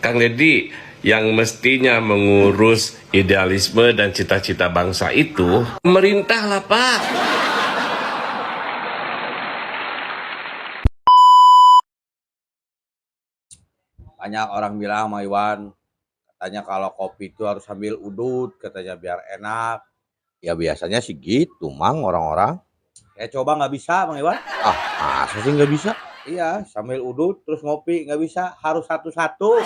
Kang Deddy, yang mestinya mengurus idealisme dan cita-cita bangsa itu pemerintah lah, Pak. Banyak orang bilang, Mang Iwan, katanya kalau kopi itu harus sambil udut, katanya biar enak. Ya biasanya sih gitu, Mang, orang-orang. Ya coba nggak bisa, Mang Iwan. Ah, masa sih nggak bisa? Iya, sambil udut terus ngopi nggak bisa, harus satu-satu.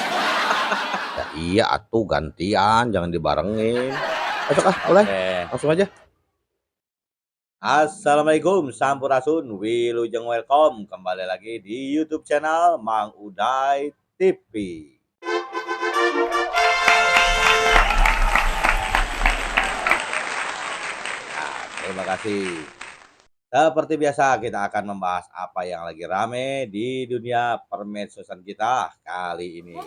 Ya iya, atuh gantian, jangan dibarengin. Masuk mulai. Langsung aja. Assalamualaikum, sampurasun, wilujeng welcome. Kembali lagi di YouTube channel Mang Uday TV. Terima kasih. Seperti biasa kita akan membahas apa yang lagi rame di dunia permedsosan kita kali ini.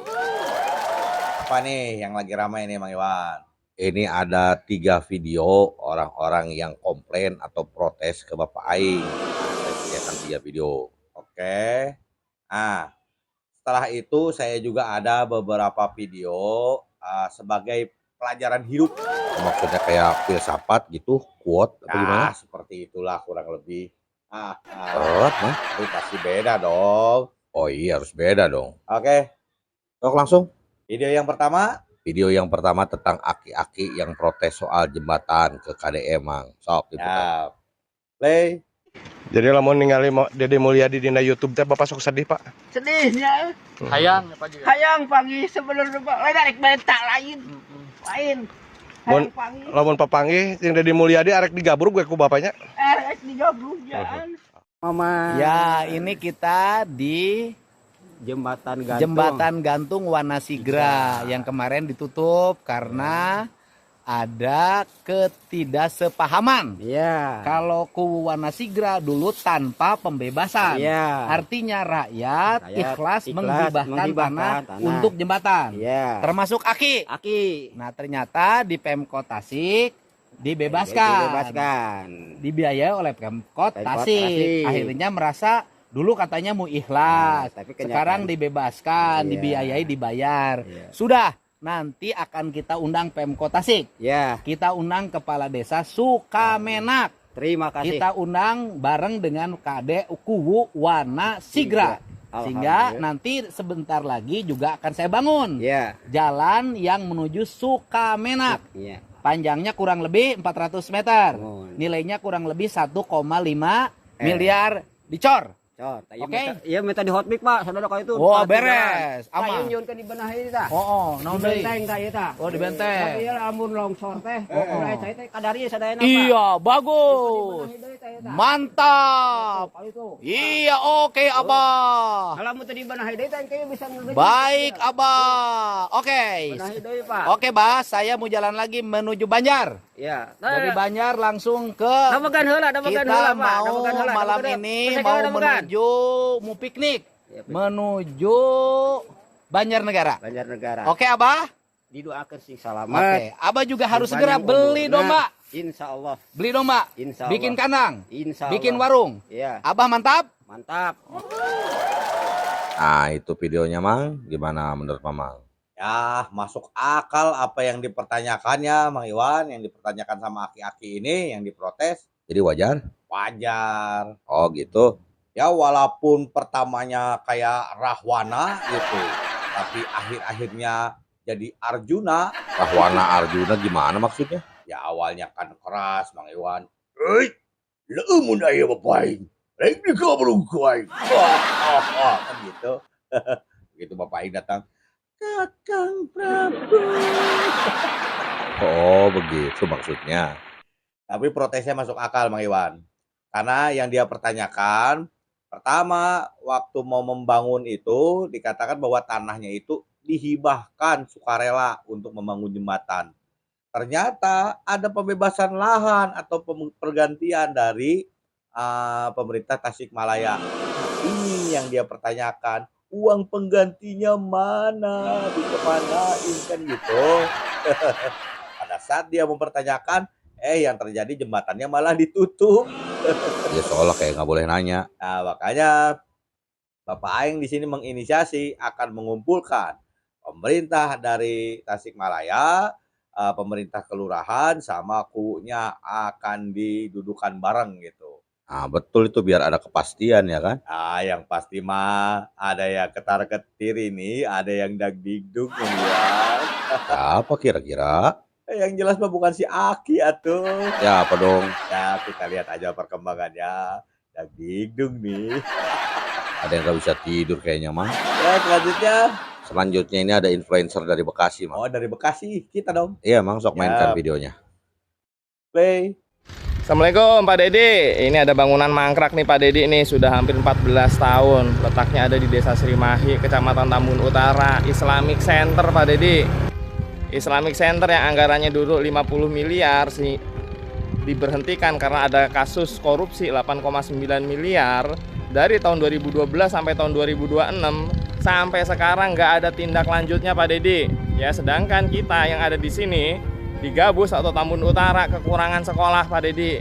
Apa nih yang lagi rame ini, Mang Iwan? Ini ada 3 video orang-orang yang komplain atau protes ke Bapak Aing. Saya sediakan 3 video. Oke. Nah, setelah itu saya juga ada beberapa video sebagai pelajaran hidup. Maksudnya kayak filsafat gitu, quote apa gimana? Seperti itulah kurang lebih. Tapi pasti beda dong. Oh iya, harus beda dong. Oke. Sok langsung. Video yang pertama tentang aki-aki yang protes soal jembatan ke KDM, Mang. Sok diputar. Play. Jadi lamun ningali Deddy Mulyadi dina YouTube teh Bapak sok sedih, Pak. Sedihnya Hayang apa juga? hayang panggih sebelum lain arek benta lain Mun lamun papanggih jeung Deddy Mulyadi arek digabrug we ku bapaknya. arek digabrug jaan Mama. Ya, ini kita di Jembatan Gantung Wanasigra yang kemarin ditutup karena ada ketidaksepahaman. Iya. Kalau ku Wanasigra dulu tanpa pembebasan. Iya. Artinya rakyat ikhlas menghibahkan tanah untuk jembatan. Iya. Termasuk Aki. Nah, ternyata di Pemkot Tasik dibebaskan. Dibiayai oleh Pemkot Tasik. Akhirnya merasa dulu katanya mau ikhlas, tapi sekarang dibebaskan, dibiayai, dibayar. Sudah, nanti akan kita undang Pemkot Tasik. Kita undang Kepala Desa Sukamenak. Terima kasih. Kita undang bareng dengan KD Kuwu Wanasigra. Sehingga nanti sebentar lagi juga akan saya bangun jalan yang menuju Sukamenak. Panjangnya kurang lebih 400 meter. Nilainya kurang lebih 1,5 miliar dicor. Oke. Iya minta di hotmic, Pak. Saudara kau itu. Wah, beres. Aman. Aman. Yun ka di benahi tah. Naon Di deui? benteng tah ieu tah. Oh, di benteng. Tapi ieu lamun longsor teh. Mulai saya teh kadari sadayana, Pak. Iya, bagus. Mantap. Iya, oke, Abah. Kalau mau tadi benahi deui teh kayak bisa ngerti. Baik, Abah. Oke. Benahi deui, Pak. Oke, Bas, saya mau jalan lagi menuju Banjar. Iya. Dari Banjar langsung ke Damegan heula, damegan heula, kita Pak. mau malam ini mau mau piknik, menuju Banjarnegara. Oke, Abah. Didoakeun sing salamat. Oke, Abah juga harus segera beli domba. Insya Allah. Beli domba. Insya Allah. Bikin kandang. Insya Allah. Bikin warung. Iya. Abah mantap. Nah, itu videonya, Mang. Gimana menurut Mamang? Ya, masuk akal apa yang dipertanyakannya, Mang Iwan, yang dipertanyakan sama aki-aki ini, yang diprotes. Jadi wajar? Wajar. Oh, gitu. Ya, walaupun pertamanya kayak Rahwana gitu, tapi akhir-akhirnya jadi Arjuna. Rahwana Arjuna gimana maksudnya? Ya, awalnya kan keras, Mang Iwan. Hei, leumun aya Bapak. Rek dikabrug ku aing. Kan gitu. Begitu Bapak Aing datang, Kakang Prabu. Oh, begitu maksudnya. Tapi protesnya masuk akal, Mang Iwan. Karena yang dia pertanyakan, pertama, waktu mau membangun itu dikatakan bahwa tanahnya itu dihibahkan sukarela untuk membangun jembatan. Ternyata ada pembebasan lahan atau pergantian dari pemerintah Tasikmalaya. Ini yang dia pertanyakan. Uang penggantinya mana? Dikemanain kan gitu. Pada saat dia mempertanyakan, yang terjadi jembatannya malah ditutup. Ya soalnya kayak nggak boleh nanya. Nah, makanya Bapak Aing di sini menginisiasi akan mengumpulkan pemerintah dari Tasikmalaya, pemerintah kelurahan sama kuunya akan didudukan bareng gitu. Nah, betul itu biar ada kepastian ya kan? Ah, yang pasti mah ada yang ketar-ketir ini, ada yang dagdikduk nih ya. Apa kira-kira? Yang jelas mah bukan si Aki atuh. Ya apa dong? Ya kita lihat aja perkembangannya. Dagdikduk nih. Ada yang gak bisa tidur kayaknya mah. Ya selanjutnya ini ada influencer dari Bekasi mah. Oh dari Bekasi, kita dong. Iya mang, sok mainkan videonya. Play. Assalamualaikum Pak Dedi. Ini ada bangunan mangkrak nih Pak Dedi, ini sudah hampir 14 tahun. Letaknya ada di Desa Srimahi, Kecamatan Tambun Utara. Islamic Center Pak Dedi. Islamic Center yang anggarannya dulu 50 miliar sih diberhentikan karena ada kasus korupsi 8,9 miliar dari tahun 2012 sampai tahun 2026. Sampai sekarang nggak ada tindak lanjutnya Pak Dedi. Ya, sedangkan kita yang ada di sini di Gabus atau Tambun Utara kekurangan sekolah Pak Dedi.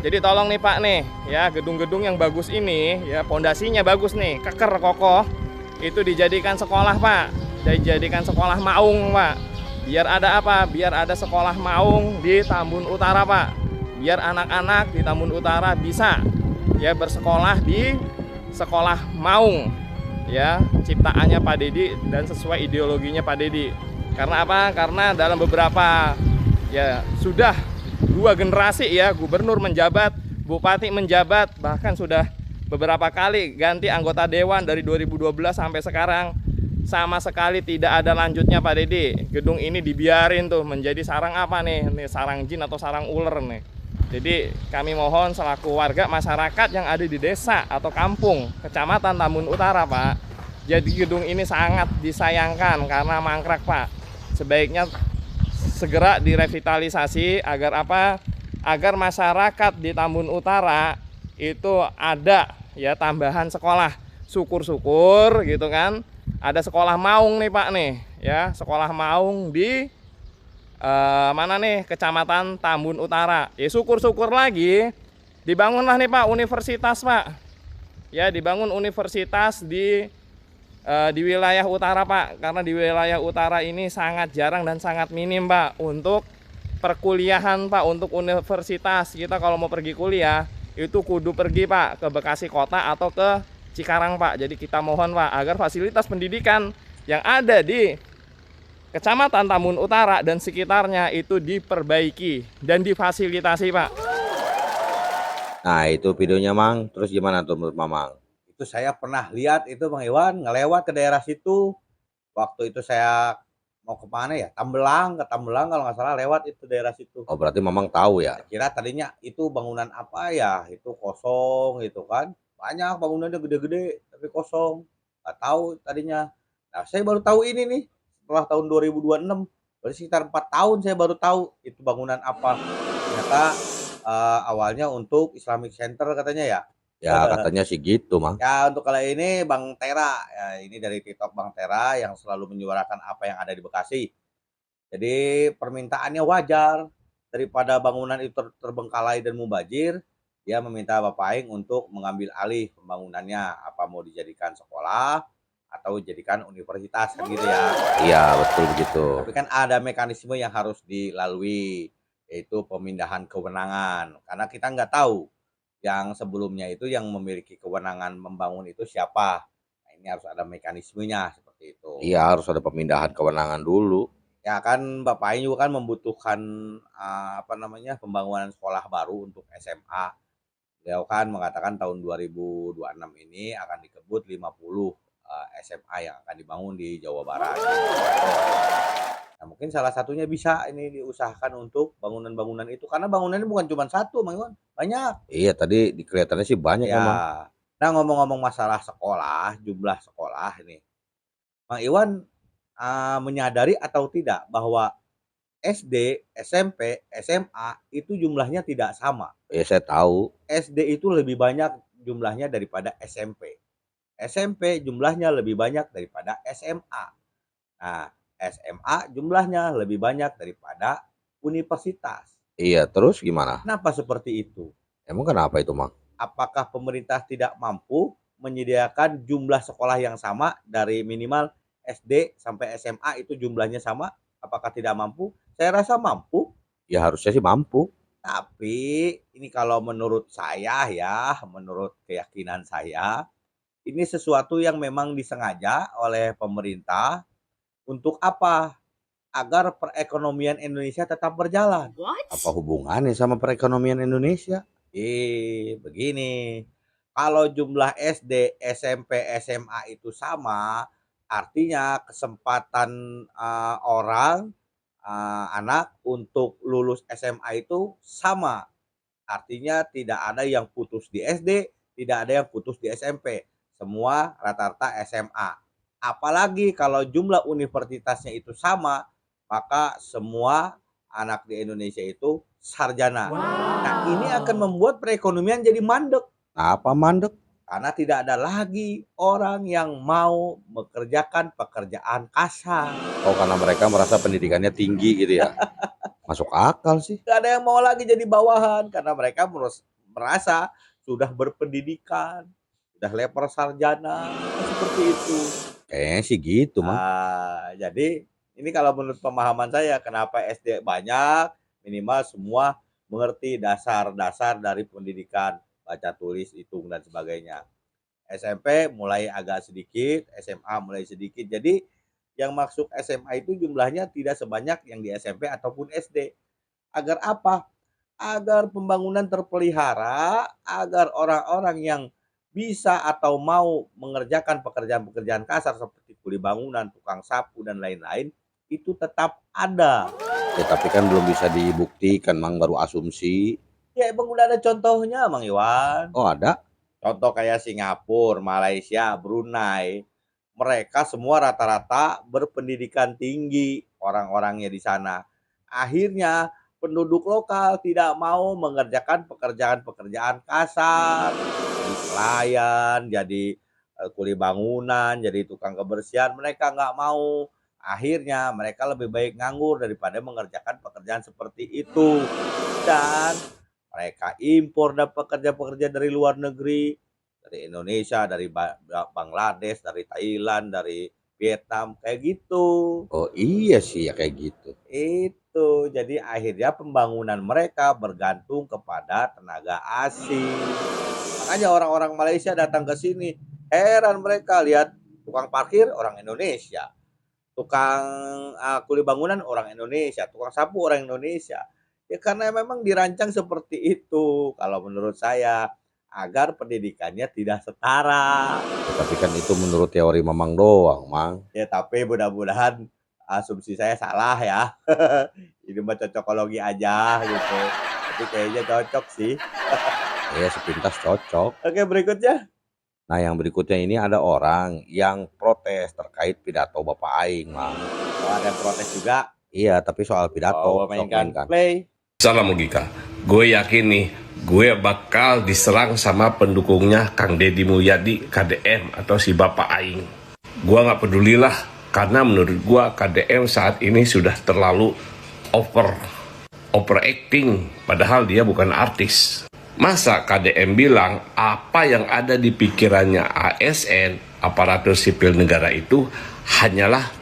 Jadi tolong nih Pak nih, ya gedung-gedung yang bagus ini, ya pondasinya bagus nih, keker kokoh, itu dijadikan sekolah Pak. Dijadikan sekolah maung Pak. Biar ada apa? Biar ada sekolah maung di Tambun Utara Pak. Biar anak-anak di Tambun Utara bisa ya bersekolah di sekolah maung. Ya, ciptaannya Pak Dedi dan sesuai ideologinya Pak Dedi. Karena apa? Karena dalam beberapa ya sudah 2 generasi ya gubernur menjabat, bupati menjabat, bahkan sudah beberapa kali ganti anggota dewan dari 2012 sampai sekarang, sama sekali tidak ada lanjutnya Pak Dedi. Gedung ini dibiarin tuh menjadi sarang apa nih? Nih sarang jin atau sarang ular nih. Jadi kami mohon selaku warga masyarakat yang ada di desa atau kampung Kecamatan Tambun Utara Pak, jadi gedung ini sangat disayangkan karena mangkrak Pak. Sebaiknya segera direvitalisasi agar apa? Agar masyarakat di Tambun Utara itu ada ya tambahan sekolah. Syukur-syukur gitu kan. Ada sekolah maung nih Pak nih, ya, sekolah maung di mana nih? Kecamatan Tambun Utara. Ya syukur-syukur lagi dibangunlah nih Pak universitas Pak. Ya, dibangun universitas di wilayah utara Pak, karena di wilayah utara ini sangat jarang dan sangat minim Pak untuk perkuliahan Pak, untuk universitas. Kita kalau mau pergi kuliah itu kudu pergi Pak ke Bekasi kota atau ke Cikarang Pak. Jadi kita mohon Pak agar fasilitas pendidikan yang ada di Kecamatan Tambun Utara dan sekitarnya itu diperbaiki dan difasilitasi Pak. Nah itu videonya Mang, terus gimana tuh menurut Mamang? Itu saya pernah lihat itu Bang Iwan ngelewat ke daerah situ. Waktu itu saya mau ke mana ya? Ke Tambelang kalau nggak salah lewat itu daerah situ. Oh berarti Mamang tahu ya? Saya kira tadinya itu bangunan apa ya? Itu kosong gitu kan. Banyak bangunannya gede-gede tapi kosong. Nggak tahu tadinya. Nah saya baru tahu ini nih setelah tahun 2026. Berarti sekitar 4 tahun saya baru tahu itu bangunan apa. Ternyata awalnya untuk Islamic Center katanya ya. Ya katanya sih gitu Mang. Ya untuk kali ini Bang Tera, ya, ini dari TikTok Bang Tera yang selalu menyuarakan apa yang ada di Bekasi. Jadi permintaannya wajar, daripada bangunan itu terbengkalai dan mubazir, dia meminta Bapak Aing untuk mengambil alih pembangunannya, apa mau dijadikan sekolah atau dijadikan universitas kan gitu ya. Iya betul begitu. Tapi kan ada mekanisme yang harus dilalui, yaitu pemindahan kewenangan, karena kita nggak tahu yang sebelumnya itu yang memiliki kewenangan membangun itu siapa. Nah, ini harus ada mekanismenya seperti itu. Iya, harus ada pemindahan kewenangan dulu. Ya kan Bapak juga kan membutuhkan apa namanya pembangunan sekolah baru untuk SMA. Beliau kan mengatakan tahun 2026 ini akan dikebut 50 SMA yang akan dibangun di Jawa Barat. Nah, mungkin salah satunya bisa ini diusahakan untuk bangunan-bangunan itu, karena bangunannya bukan cuma satu, Mang Iwan, banyak. Iya, tadi kelihatannya sih banyak ya. Nah, ngomong-ngomong masalah sekolah, jumlah sekolah ini, Mang Iwan menyadari atau tidak bahwa SD, SMP, SMA itu jumlahnya tidak sama? Ya, saya tahu. SD itu lebih banyak jumlahnya daripada SMP. SMP jumlahnya lebih banyak daripada SMA. Nah, SMA jumlahnya lebih banyak daripada universitas. Iya, terus gimana? Kenapa seperti itu? Emang kenapa itu, Mang? Apakah pemerintah tidak mampu menyediakan jumlah sekolah yang sama dari minimal SD sampai SMA itu jumlahnya sama? Apakah tidak mampu? Saya rasa mampu. Ya harusnya sih mampu. Tapi ini kalau menurut saya ya, menurut keyakinan saya, ini sesuatu yang memang disengaja oleh pemerintah untuk apa? Agar perekonomian Indonesia tetap berjalan. Apa hubungannya sama perekonomian Indonesia? Begini. Kalau jumlah SD, SMP, SMA itu sama, artinya kesempatan anak untuk lulus SMA itu sama. Artinya tidak ada yang putus di SD, tidak ada yang putus di SMP. Semua rata-rata SMA. Apalagi kalau jumlah universitasnya itu sama, maka semua anak di Indonesia itu sarjana. Nah, ini akan membuat perekonomian jadi mandek. Apa mandek? Karena tidak ada lagi orang yang mau mengerjakan pekerjaan kasar. Oh, karena mereka merasa pendidikannya tinggi gitu ya. Masuk akal sih. Gak ada yang mau lagi jadi bawahan karena mereka merasa sudah berpendidikan, sudah level sarjana, seperti itu. Kayaknya sih gitu, Mang. Jadi ini kalau menurut pemahaman saya, kenapa SD banyak, minimal semua mengerti dasar-dasar dari pendidikan, baca, tulis, hitung, dan sebagainya. SMP mulai agak sedikit, SMA mulai sedikit. Jadi yang masuk SMA itu jumlahnya tidak sebanyak yang di SMP ataupun SD. Agar apa? Agar pembangunan terpelihara, agar orang-orang yang bisa atau mau mengerjakan pekerjaan-pekerjaan kasar seperti kuli bangunan, tukang sapu, dan lain-lain, itu tetap ada. Ya, tapi kan belum bisa dibuktikan, Mang, baru asumsi. Ya emang udah ada contohnya, Mang Iwan. Oh ada? Contoh kayak Singapura, Malaysia, Brunei. Mereka semua rata-rata berpendidikan tinggi orang-orangnya di sana. Akhirnya penduduk lokal tidak mau mengerjakan pekerjaan-pekerjaan kasar. Jadi pelayan, jadi kuli bangunan, jadi tukang kebersihan. Mereka nggak mau. Akhirnya mereka lebih baik nganggur daripada mengerjakan pekerjaan seperti itu. Dan mereka impor dan pekerja-pekerja dari luar negeri, dari Indonesia, dari Bangladesh, dari Thailand, dari Vietnam, kayak gitu. Oh iya sih ya kayak gitu. Itu, jadi akhirnya pembangunan mereka bergantung kepada tenaga asing. Makanya orang-orang Malaysia datang ke sini, heran mereka lihat tukang parkir orang Indonesia, tukang kuli bangunan orang Indonesia, tukang sapu orang Indonesia. Ya karena memang dirancang seperti itu kalau menurut saya, agar pendidikannya tidak setara. Ya, tapi kan itu menurut teori Mamang doang, Mang. Ya tapi mudah-mudahan asumsi saya salah ya. Ini mah cocokologi aja gitu. Tapi kayaknya cocok sih. Ya sepintas cocok. Oke, berikutnya. Nah, yang berikutnya ini ada orang yang protes terkait pidato Bapak Aing, Mang. Oh, ada yang protes juga? Iya, tapi soal pidato. Mainkan. Play. Salam logika. Gue yakin nih, gue bakal diserang sama pendukungnya Kang Deddy Mulyadi, KDM, atau si Bapak Aing. Gue gak pedulilah, karena menurut gue KDM saat ini sudah terlalu overacting, padahal dia bukan artis. Masa KDM bilang apa yang ada di pikirannya ASN, aparatur sipil negara itu, hanyalah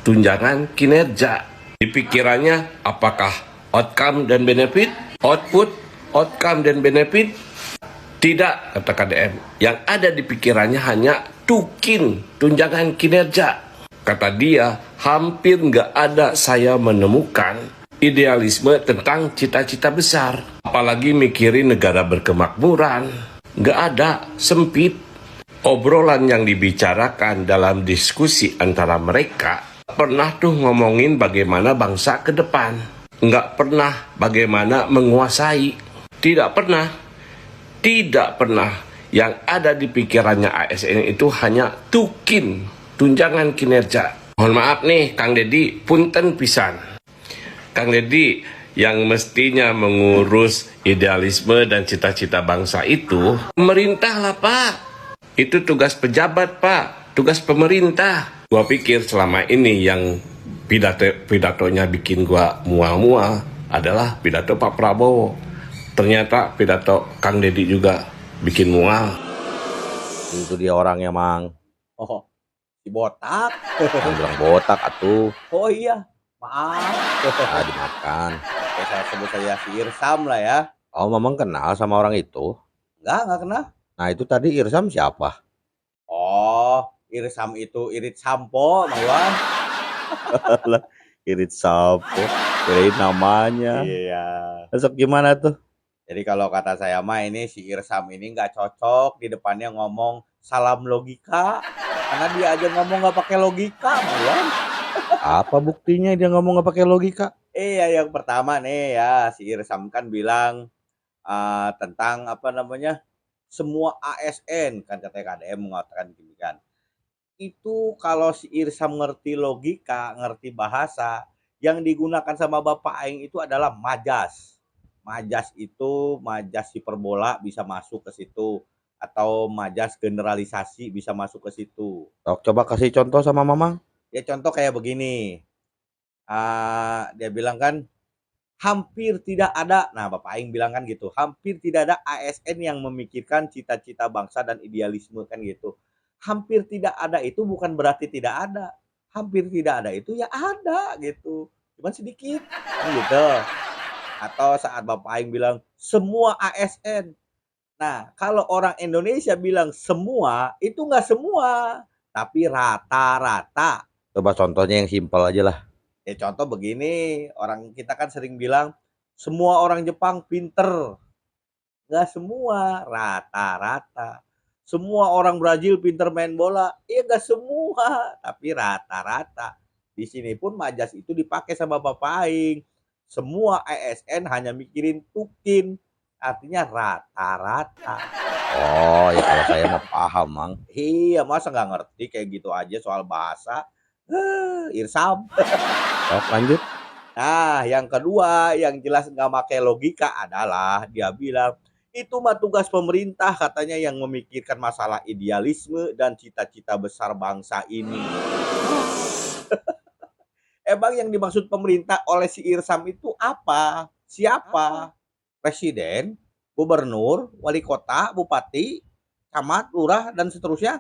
tunjangan kinerja. Di pikirannya apakah outcome dan benefit, outcome dan benefit? Tidak, kata KDM. Yang ada di pikirannya hanya tunjangan kinerja. Kata dia, hampir nggak ada saya menemukan idealisme tentang cita-cita besar. Apalagi mikirin negara berkemakmuran. Nggak ada, sempit. Obrolan yang dibicarakan dalam diskusi antara mereka pernah tuh ngomongin bagaimana bangsa ke depan. Nggak pernah bagaimana menguasai. Tidak pernah. Yang ada di pikirannya ASN itu hanya tunjangan kinerja. Mohon maaf nih Kang Deddy, punten pisan. Kang Deddy yang mestinya mengurus idealisme dan cita-cita bangsa itu, pemerintah lah Pak. Itu tugas pejabat Pak, tugas pemerintah. Gua pikir selama ini yang pidatonya bikin gua mual-mual adalah pidato Pak Prabowo. Ternyata pidato Kang Deddy juga bikin mual. Itu dia orangnya, Mang. Oh, Si botak. Yang bilang botak atuh. Oh iya, maaf. Dimakan. Oke, saya sebut saja si Irsam lah ya. Oh, Mamang kenal sama orang itu? Enggak kenal. Nah, itu tadi Irsam siapa? Oh, Irsam itu irit sampo, Mang Iwan. Irit sapo, kirain namanya. Iya. Besok gimana tuh? Jadi kalau kata saya mah ini si Irsam ini nggak cocok di depannya ngomong salam logika. Karena dia aja ngomong nggak pakai logika, Mang Iwan. Apa buktinya dia ngomong nggak pakai logika? Iya, yang pertama nih ya, si Irsam kan bilang tentang apa namanya, semua ASN kan katanya KDM mengatakan gini kan. Itu kalau si Irsam ngerti logika, ngerti bahasa, yang digunakan sama Bapak Aing itu adalah majas. Majas itu majas hiperbola bisa masuk ke situ atau majas generalisasi bisa masuk ke situ. Coba kasih contoh sama Mamang. Ya contoh kayak begini. Dia bilang kan hampir tidak ada. Nah, Bapak Aing bilang kan gitu, hampir tidak ada ASN yang memikirkan cita-cita bangsa dan idealisme kan gitu. Hampir tidak ada itu bukan berarti tidak ada. Hampir tidak ada itu ya ada gitu. Cuman sedikit kan gitu. Atau saat Bapak Aing bilang semua ASN. Nah, kalau orang Indonesia bilang semua, itu nggak semua, tapi rata-rata. Coba contohnya yang simpel aja lah. Ya contoh begini, orang kita kan sering bilang semua orang Jepang pinter. Nggak semua, rata-rata. Semua orang Brazil pinter main bola. Ya nggak semua, tapi rata-rata. Di sini pun majas itu dipakai sama Bapak Aing. Semua ASN hanya mikirin tukin. Artinya rata-rata. Oh, ya kalau saya mah paham, Mang. Iya, masa nggak ngerti kayak gitu aja soal bahasa? Irsam. Sok lanjut. Nah, yang kedua yang jelas nggak pakai logika adalah dia bilang itu mah tugas pemerintah katanya yang memikirkan masalah idealisme dan cita-cita besar bangsa ini. Emang yang dimaksud pemerintah oleh si Irsam itu apa? Siapa? Presiden, gubernur, wali kota, bupati, camat, lurah, dan seterusnya?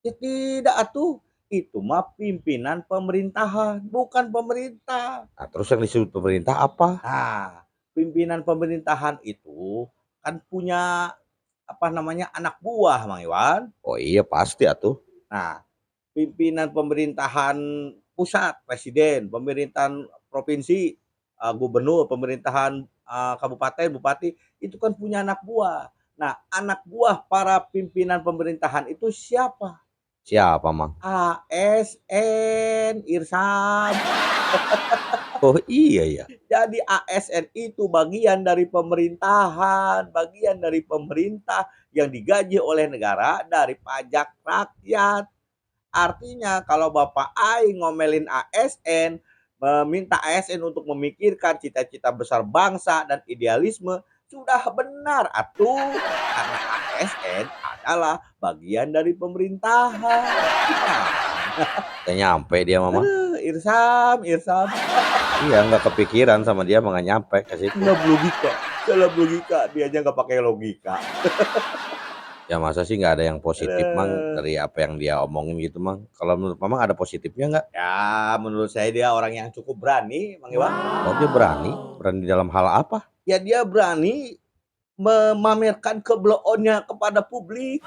Ya, tidak atuh. Itu mah pimpinan pemerintahan, bukan pemerintah. Nah, terus yang disebut pemerintah apa? Nah, pimpinan pemerintahan itu kan punya apa namanya anak buah, Mang Iwan. Oh iya pasti atuh. Nah, pimpinan pemerintahan pusat, presiden, pemerintahan provinsi, gubernur, pemerintahan kabupaten, bupati, itu kan punya anak buah. Nah, anak buah para pimpinan pemerintahan itu siapa? Siapa, Mang? ASN, Irsam. Oh iya ya. Jadi ASN itu bagian dari pemerintahan, bagian dari pemerintah yang digaji oleh negara dari pajak rakyat. Artinya kalau Bapak Aing ngomelin ASN, meminta ASN untuk memikirkan cita-cita besar bangsa dan idealisme, sudah benar atuh. Karena ASN adalah bagian dari pemerintahan. Gak nyampe dia, Mama. Irsam. Iya, nggak kepikiran sama dia, nggak nyampe ke situ. Dalam logika, dia aja nggak pakai logika. Ya masa sih nggak ada yang positif, Mang, dari apa yang dia omongin gitu, Mang. Kalau menurut Mamang ada positifnya nggak? Ya, menurut saya dia orang yang cukup berani, Mang Iwan. Oh, dia berani? Berani dalam hal apa? Ya dia berani memamerkan kebloonnya kepada publik.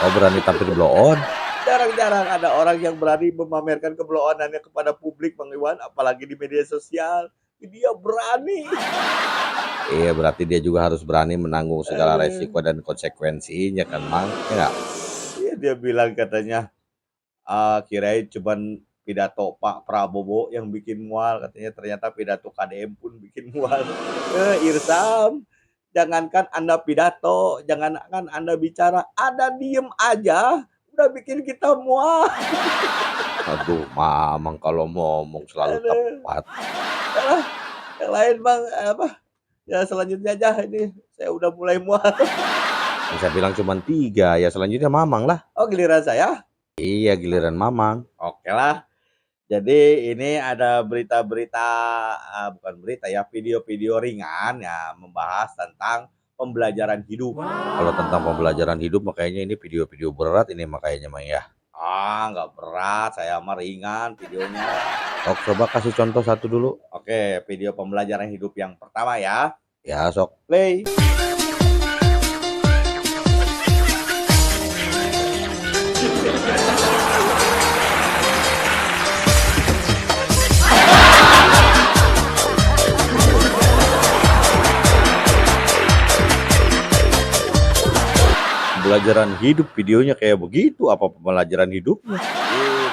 Oh, berani tampil blow on. Jarang-jarang ada orang yang berani memamerkan kebloonannya kepada publik, Mang Iwan, apalagi di media sosial. Dia berani. Iya, berarti dia juga harus berani menanggung segala resiko dan konsekuensinya kan, Mang? Ya nggak? Iya, dia bilang katanya, kirain cuman pidato Pak Prabowo yang bikin mual, katanya ternyata pidato KDM pun bikin mual. Irsam, jangankan Anda pidato, jangankan Anda bicara, Anda diem aja udah bikin kita mual. Aduh, Mamang kalau ngomong selalu tepat. Yang lain Bang, apa? Ya selanjutnya aja ini saya udah mulai mual. Bisa bilang cuma 3, ya selanjutnya Mamang lah. Oh, giliran saya? Iya, giliran Mamang. Oke lah. Jadi ini ada berita-berita, bukan berita ya, video-video ringan ya membahas tentang pembelajaran hidup. Kalau tentang pembelajaran hidup makanya ini video-video berat ini makanya, Mang ya. Nggak berat, saya mah ringan videonya. Sok coba kasih contoh satu dulu. Oke, video pembelajaran hidup yang pertama ya. Ya sok. Play. Pembelajaran hidup videonya kayak begitu, apa pembelajaran hidupnya?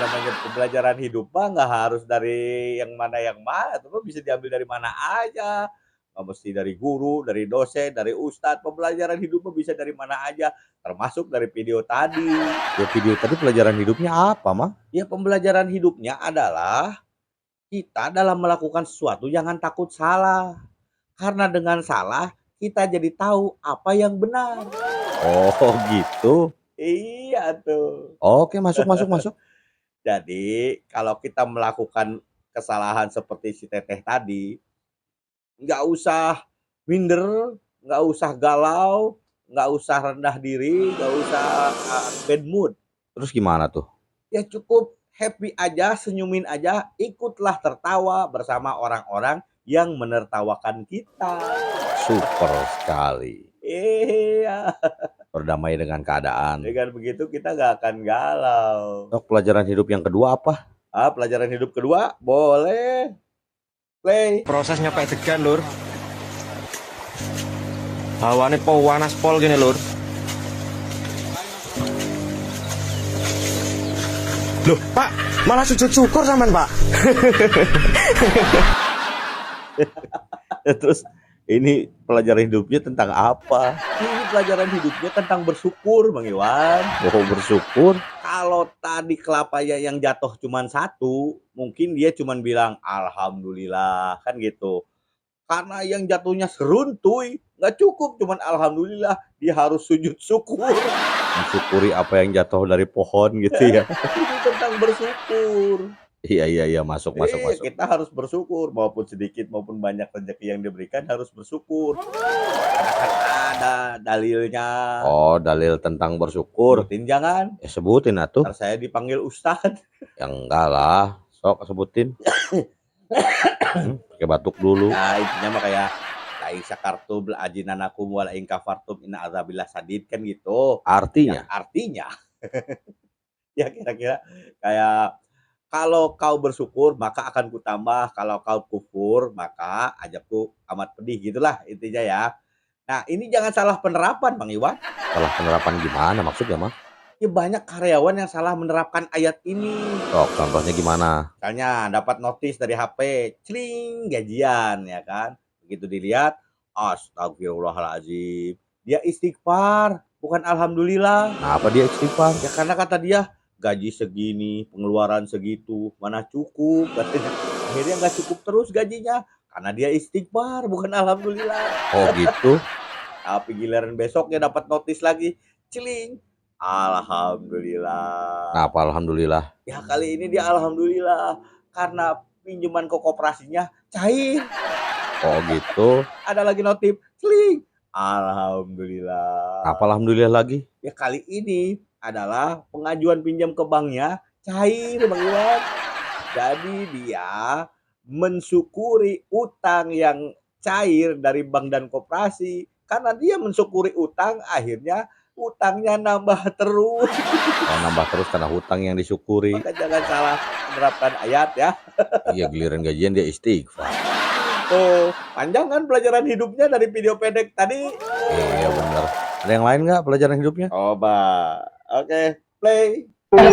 Namanya pembelajaran hidup mah nggak harus dari yang mana, itu mah bisa diambil dari mana aja. Nggak mesti dari guru, dari dosen, dari ustadz. Pembelajaran hidup mah bisa dari mana aja, termasuk dari video tadi. Ya video tadi pelajaran hidupnya apa, Mang? Ya pembelajaran hidupnya adalah kita dalam melakukan sesuatu jangan takut salah. Karena dengan salah kita jadi tahu apa yang benar. Oh gitu. Iya tuh. Oke, masuk. Jadi kalau kita melakukan kesalahan seperti si Teteh tadi, nggak usah minder, nggak usah galau, nggak usah rendah diri, nggak usah bad mood. Terus gimana tuh? Ya cukup happy aja, senyumin aja, ikutlah tertawa bersama orang-orang yang menertawakan kita. Super sekali. Iya, Berdamai dengan keadaan. dengan begitu kita nggak akan galau. Sok pelajaran hidup yang kedua apa? Pelajaran hidup kedua, boleh. Play. Prosesnya kayak degan lur. Hawane panas pol gini lur. Loh Pak, malah sujud syukur sampean Pak. Terus ini pelajaran hidupnya tentang apa? Ini pelajaran hidupnya tentang bersyukur, Bang Iwan. Oh bersyukur. Kalau tadi kelapanya yang jatuh cuma satu, mungkin dia cuma bilang alhamdulillah kan gitu. Karena yang jatuhnya seruntuy, nggak cukup cuman alhamdulillah, dia harus sujud syukur. Mensyukuri apa yang jatuh dari pohon gitu ya. Ini tentang bersyukur. Iya masuk. Kita harus bersyukur maupun sedikit maupun banyak rezeki yang diberikan harus bersyukur. Karena kan ada dalilnya. Oh dalil tentang bersyukur. Sebutin jangan. Ya sebutin atuh. Ntar saya dipanggil ustadz. Ya enggak lah. Sok sebutin. Pakai batuk dulu. Nah intinya mah kayak Laisa kartum ajinanakum wala in kafartum inna adzabillah sadid kan gitu. Artinya? Ya, artinya ya kira-kira kayak kalau kau bersyukur maka akan kutambah, kalau kau kufur maka ajabku amat pedih, gitulah intinya ya. Nah ini jangan salah penerapan Bang Iwan. Salah penerapan gimana maksudnya Mang? Ya banyak karyawan yang salah menerapkan ayat ini. Sok contohnya gimana? Misalnya dapat notis dari HP, cling gajian ya kan. Begitu dilihat, astagfirullahaladzim. Dia istighfar, bukan alhamdulillah. Kenapa dia istighfar? Ya karena kata dia gaji segini, pengeluaran segitu, mana cukup katanya. Akhirnya nggak cukup terus gajinya karena dia istighfar, bukan alhamdulillah. Oh gitu. Tapi giliran besoknya dapat notis lagi, celing. Alhamdulillah. Kenapa alhamdulillah? Ya kali ini dia alhamdulillah karena pinjaman ke koperasinya cair. Oh gitu. Ada lagi notif, celing. Alhamdulillah. Apa alhamdulillah lagi? Ya kali ini adalah pengajuan pinjam ke banknya cair Bang Iwan. Jadi dia mensyukuri utang yang cair dari bank dan koperasi. Karena dia mensyukuri utang, akhirnya utangnya nambah terus. Oh nambah terus karena hutang yang disyukuri. Maka jangan salah menerapkan ayat ya. Iya giliran gajian dia istighfar. Tuh, panjang kan pelajaran hidupnya dari video pendek tadi. Iya benar. Ada yang lain nggak pelajaran hidupnya? Coba. Oke, play. Kalau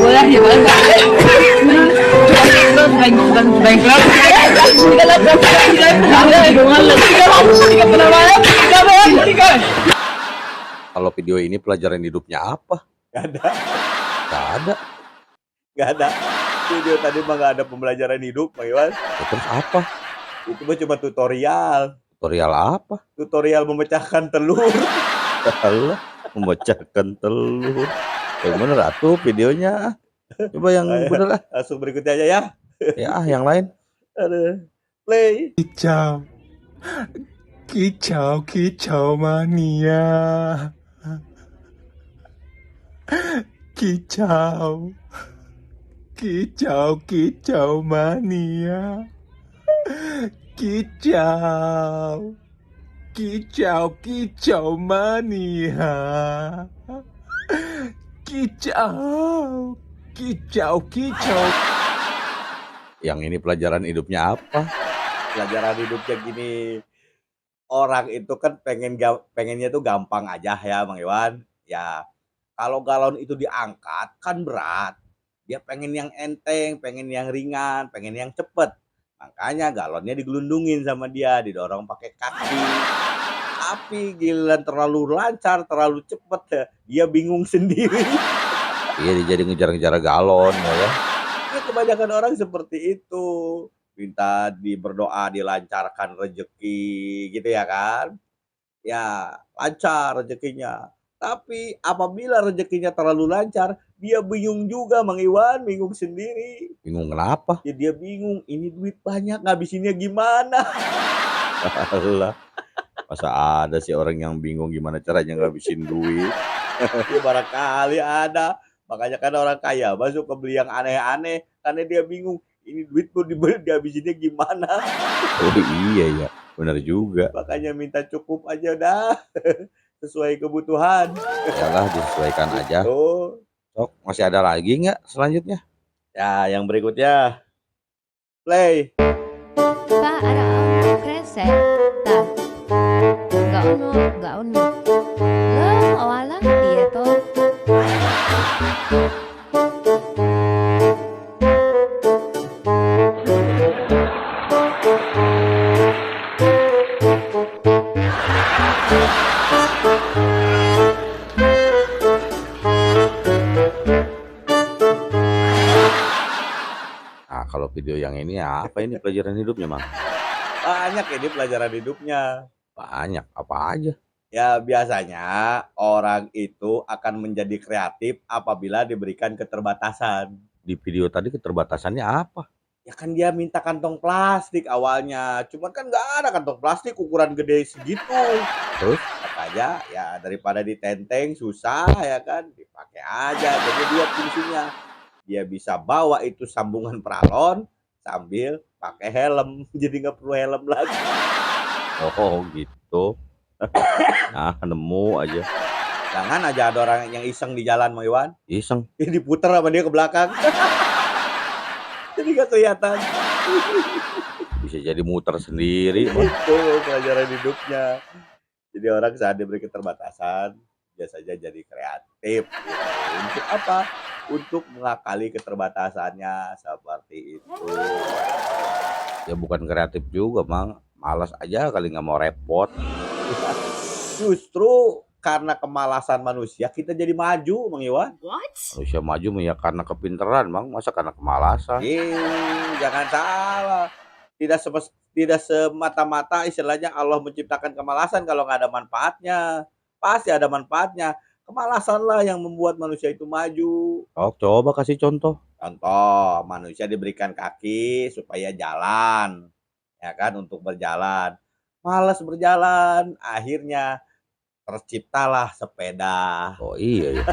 video ini pelajaran hidupnya apa? Gak ada. Gak ada. Gak ada. Video tadi mah gak ada pembelajaran hidup, Bang Iwan. Ya, terus apa? Itu mah cuma tutorial. Tutorial apa? Tutorial memecahkan telur. Allah, memecahkan telur. Yang bener atuh videonya. Coba yang bener lah. Langsung berikutnya aja ya. Ya yang lain. Aduh. Play. Kicau, kicau mania, Kicau, kicau, kicau mania. Kicau, kicau, kicau mania. Kicau, kicau, kicau. Yang ini pelajaran hidupnya apa? Pelajaran hidupnya gini, orang itu kan pengennya tuh gampang aja ya Bang Iwan. Ya, kalau galon itu diangkat kan berat. Dia pengen yang enteng, pengen yang ringan, pengen yang cepet. Makanya galonnya digelundungin sama dia, didorong pakai kaki. Tapi giliran terlalu lancar, terlalu cepet ya, dia bingung sendiri. Iya, dia jadi ngejar-ngejar galon ya. Ya kebanyakan orang seperti itu. Minta berdoa dilancarkan rezeki gitu ya kan. Ya lancar rezekinya. Tapi apabila rezekinya terlalu lancar, dia bingung juga Mang Iwan, bingung sendiri. Bingung kenapa? Ya dia bingung, ini duit banyak ngabisinnya gimana? Alah, masa ada sih orang yang bingung gimana caranya ngabisin duit. Ya barangkali ada. Makanya kan orang kaya masuk ke beli yang aneh-aneh karena dia bingung, ini duit tuh dihabisinnya gimana? Oh iya ya, benar juga. Makanya minta cukup aja dah. Sesuai kebutuhan. Yalah, disesuaikan aja. Oh. Sok, masih ada lagi nggak selanjutnya? Ya, yang berikutnya. Play. Pak, ada ono kresek. Tah. Gak ono. Lo awalan piye to? Nah, kalau video yang ini apa ini pelajaran hidupnya, Mang? Banyak ini pelajaran hidupnya. Banyak, apa aja? Ya, biasanya orang itu akan menjadi kreatif apabila diberikan keterbatasan. Di video tadi keterbatasannya apa? Ya kan dia minta kantong plastik awalnya. Cuman kan nggak ada kantong plastik ukuran gede segitu. Terus? Makanya ya daripada ditenteng susah ya kan. Dipakai aja. Jadi dua fungsinya. Dia bisa bawa itu sambungan pralon sambil pakai helm. Jadi nggak perlu helm lagi. Oh gitu. Nah, nemu aja. Jangan aja ada orang yang iseng di jalan Mang Iwan. Iseng. Diputer sama dia ke belakang. Jadi nggak kelihatan. Bisa jadi muter sendiri. Itu pelajaran hidupnya. Jadi orang saat diberi keterbatasan biasanya jadi kreatif. Gitu. Untuk apa? Untuk mengakali keterbatasannya seperti itu. Ya bukan kreatif juga, Mang. Malas aja kali nggak mau repot. Justru karena kemalasan manusia kita jadi maju, Mang Iwan. Manusia maju ya karena kepinteran, Mang. Masa karena kemalasan? Jangan salah. Tidak semata-mata istilahnya Allah menciptakan kemalasan kalau nggak ada manfaatnya. Pasti ada manfaatnya. Kemalasanlah yang membuat manusia itu maju. Oh, coba kasih contoh. Contoh, manusia diberikan kaki supaya jalan. Ya kan, untuk berjalan. Malas berjalan, akhirnya terciptalah sepeda. Oh iya ya.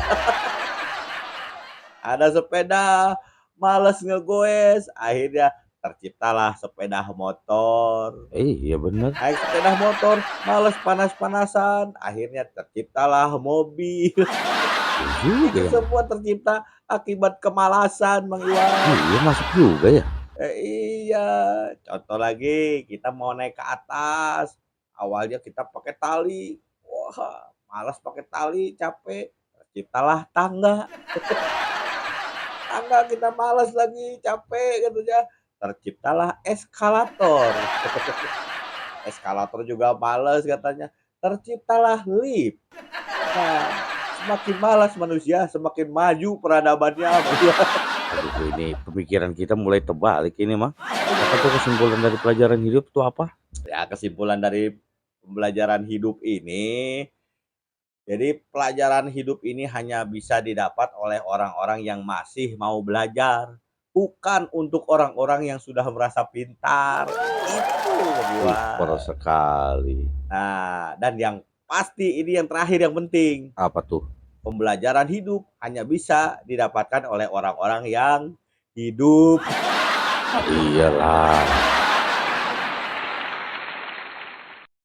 Ada sepeda, malas ngegoes, akhirnya terciptalah sepeda motor. Iya bener. Naik sepeda motor, malas panas-panasan, akhirnya terciptalah mobil. Juga Itu ya. semua tercipta akibat kemalasan, Mang Iwan. Iya masuk juga ya. Iya, contoh lagi, kita mau naik ke atas, awalnya kita pakai tali, wah, malas pakai tali, capek, terciptalah tangga. Tangga kita malas lagi, capek katanya, terciptalah eskalator. Eskalator juga malas katanya, terciptalah lift. Nah, semakin malas manusia, semakin maju peradabannya. Aduh, ini pemikiran kita mulai terbalik ini, Mang. Apa tuh kesimpulan dari pelajaran hidup tuh apa? Ya, kesimpulan dari pembelajaran hidup ini, jadi pelajaran hidup ini hanya bisa didapat oleh orang-orang yang masih mau belajar, bukan untuk orang-orang yang sudah merasa pintar. Itu Super gua. sekali. Nah, dan yang pasti ini yang terakhir yang penting, Apa tuh? pembelajaran hidup hanya bisa didapatkan oleh orang-orang yang hidup. Iyalah.